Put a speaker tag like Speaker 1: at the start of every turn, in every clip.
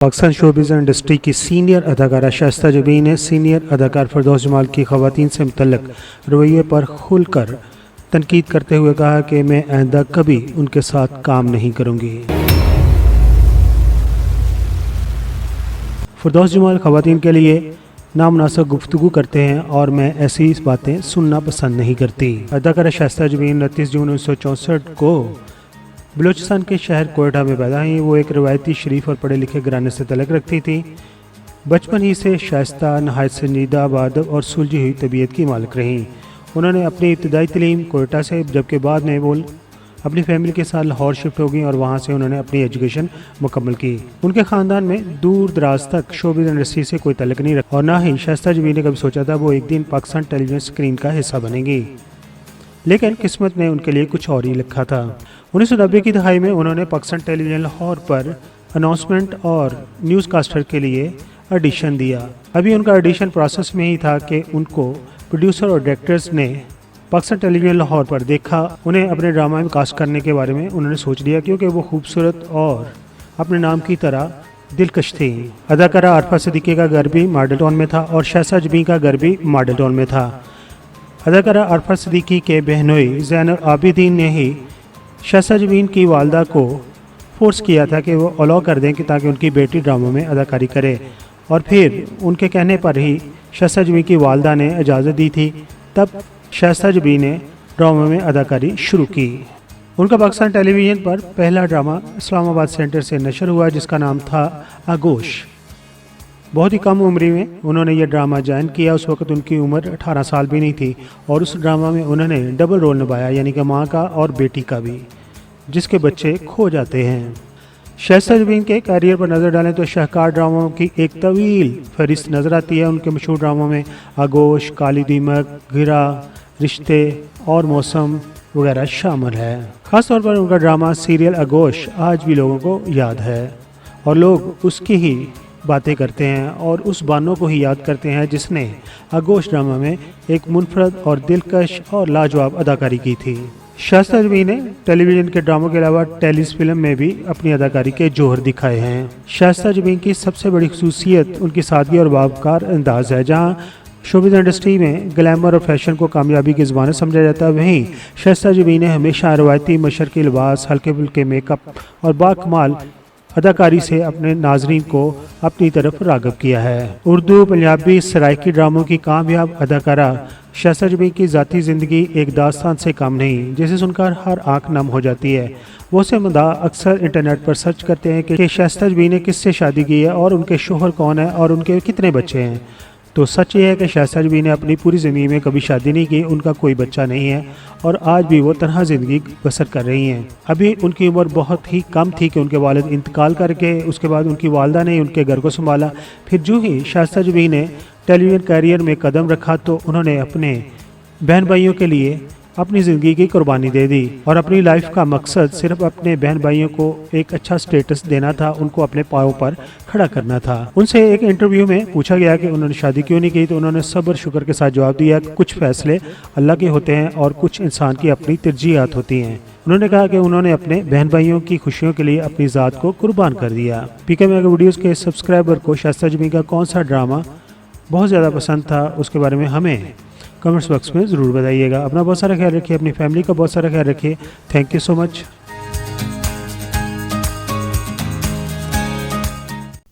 Speaker 1: Pakistan showbiz industry کی senior اداکارہ شائستہ جبین نے سینئر اداکار فردوس جمال کی خواتین سے متعلق رویے پر کھل کر تنقید کرتے ہوئے کہا کہ میں آئندہ کبھی ان کے ساتھ کام نہیں کروں گی۔ فردوس جمال خواتین کے لیے نامناسب گفتگو کرتے ہیں اور میں ایسی باتیں سننا پسند نہیں کرتی۔ اداکارہ شائستہ جبین 29 جون 1964 کو بلوچستان کے شہر کوئٹہ میں پیدا ہوئی۔ وہ ایک روایتی شریف اور پڑھے لکھے گھرانے سے تعلق رکھتی تھی۔ بچپن ہی سے شائستہ نہایت سنجیدہ، باادب اور سلجھی ہوئی طبیعت کی مالک رہیں۔ انہوں نے اپنی ابتدائی تعلیم کوئٹہ سے، جبکہ بعد میں وہ اپنی فیملی کے ساتھ لاہور شفٹ ہو گئیں اور وہاں سے انہوں نے اپنی ایجوکیشن مکمل کی۔ ان کے خاندان میں دور دراز تک شوبز انڈسٹری سے کوئی تعلق نہیں رکھا اور نہ ہی شائستہ جبین نے کبھی سوچا تھا وہ ایک دن پاکستان ٹیلی ویژن اسکرین کا حصہ بنے گی، لیکن قسمت نے ان کے لیے کچھ اور ہی لکھا تھا۔ 1990 کی دہائی میں انہوں نے پاکستان ٹیلی ویژن لاہور پر اناؤنسمنٹ اور نیوز کاسٹر کے لیے آڈیشن دیا۔ ابھی ان کا آڈیشن پروسیس میں ہی تھا کہ ان کو پروڈیوسر اور ڈائریکٹرز نے پاکستان ٹیلی ویژن لاہور پر دیکھا۔ انہیں اپنے ڈرامہ میں کاسٹ کرنے کے بارے میں انہوں نے سوچ لیا، کیونکہ وہ خوبصورت اور اپنے نام کی طرح دلکش تھی۔ اداکارہ عارفہ صدیقی کا گھر بھی ماڈل ٹاؤن میں تھا اور شائستہ جبین کا گھر بھی ماڈل ٹاؤن میں تھا۔ اداکارہ عارفہ صدیقی کے بہنوئی زین العابدین نے ہی شائستہ جبین کی والدہ کو فورس کیا تھا کہ وہ الاؤ کر دیں کہ تاکہ ان کی بیٹی ڈراموں میں اداکاری کرے، اور پھر ان کے کہنے پر ہی شائستہ جبین کی والدہ نے اجازت دی تھی۔ تب شائستہ جبین نے ڈراموں میں اداکاری شروع کی۔ ان کا پاکستان ٹیلی ویژن پر پہلا ڈرامہ اسلام آباد سینٹر سے نشر ہوا، جس کا نام تھا آگوش۔ بہت ہی کم عمری میں انہوں نے یہ ڈرامہ جوائن کیا۔ اس وقت ان کی عمر 18 سال بھی نہیں تھی اور اس ڈرامہ میں انہوں نے ڈبل رول نبھایا، یعنی کہ ماں کا اور بیٹی کا بھی، جس کے بچے کھو جاتے ہیں۔ شائستہ جبین کے کیریئر پر نظر ڈالیں تو شاہکار ڈراموں کی ایک طویل فہرست نظر آتی ہے۔ ان کے مشہور ڈراموں میں آگوش، کالی دیمک، گھرا، رشتے اور موسم وغیرہ شامل ہے۔ خاص طور پر ان کا ڈرامہ سیریل آگوش آج بھی لوگوں کو یاد ہے اور لوگ اس کی ہی باتیں کرتے ہیں اور اس بانو کو ہی یاد کرتے ہیں جس نے آگوش ڈرامہ میں ایک منفرد اور دلکش اور لاجواب اداکاری کی تھی۔ شائستہ جبین نے ٹیلی ویژن کے ڈراموں کے علاوہ ٹیلیز فلم میں بھی اپنی اداکاری کے جوہر دکھائے ہیں۔ شائستہ جبین کی سب سے بڑی خصوصیت ان کی سادگی اور باوقار انداز ہے۔ جہاں شوبز انڈسٹری میں گلیمر اور فیشن کو کامیابی کی زبان سمجھا جاتا ہے، وہیں شائستہ جبین نے ہمیشہ روایتی مشرقی لباس، ہلکے پھلکے میک اپ اور باکمال اداکاری سے اپنے ناظرین کو اپنی طرف راغب کیا ہے۔ اردو، پنجابی، سرائکی ڈراموں کی کامیاب اداکارہ شائستہ جبین کی ذاتی زندگی ایک داستان سے کم نہیں، جسے سن کر ہر آنکھ نم ہو جاتی ہے۔ بہت سے مداح اکثر انٹرنیٹ پر سرچ کرتے ہیں کہ شائستہ جبین نے کس سے شادی کی ہے اور ان کے شوہر کون ہے اور ان کے کتنے بچے ہیں۔ تو سچ یہ ہے کہ شائستہ جبین نے اپنی پوری زندگی میں کبھی شادی نہیں کی، ان کا کوئی بچہ نہیں ہے اور آج بھی وہ تنہا زندگی بسر کر رہی ہیں۔ ابھی ان کی عمر بہت ہی کم تھی کہ ان کے والد انتقال کر کے اس کے بعد ان کی والدہ نے ان کے گھر کو سنبھالا۔ پھر جو ہی شائستہ جبین نے ٹیلی ویژن کیریئر میں قدم رکھا تو انہوں نے اپنے بہن بھائیوں کے لیے اپنی زندگی کی قربانی دے دی اور اپنی لائف کا مقصد صرف اپنے بہن بھائیوں کو ایک اچھا سٹیٹس دینا تھا، ان کو اپنے پاؤں پر کھڑا کرنا تھا۔ ان سے ایک انٹرویو میں پوچھا گیا کہ انہوں نے شادی کیوں نہیں کی تو انہوں نے صبر شکر کے ساتھ جواب دیا کہ کچھ فیصلے اللہ کے ہوتے ہیں اور کچھ انسان کی اپنی ترجیحات ہوتی ہیں۔ انہوں نے کہا کہ انہوں نے اپنے بہن بھائیوں کی خوشیوں کے لیے اپنی ذات کو قربان کر دیا۔ پی کے میگا ویڈیوز کے سبسکرائبر کو شائستہ جبین کا کون سا ڈرامہ بہت زیادہ پسند تھا، اس کے بارے میں ہمیں کمنٹس باکس میں ضرور بتائیے گا۔ اپنا بہت سارا خیال رکھیے، اپنی فیملی کا بہت سارا خیال رکھیے۔ تھینک یو سو مچ۔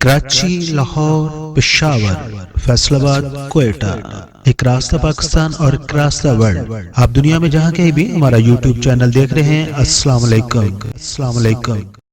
Speaker 2: کراچی، لاہور، پشاور، فیصل آباد، کوئٹہ، ایک راستہ پاکستان اور ایک راستہ ورلڈ۔ آپ دنیا میں جہاں کہیں بھی ہمارا یوٹیوب چینل دیکھ رہے ہیں، السلام علیکم۔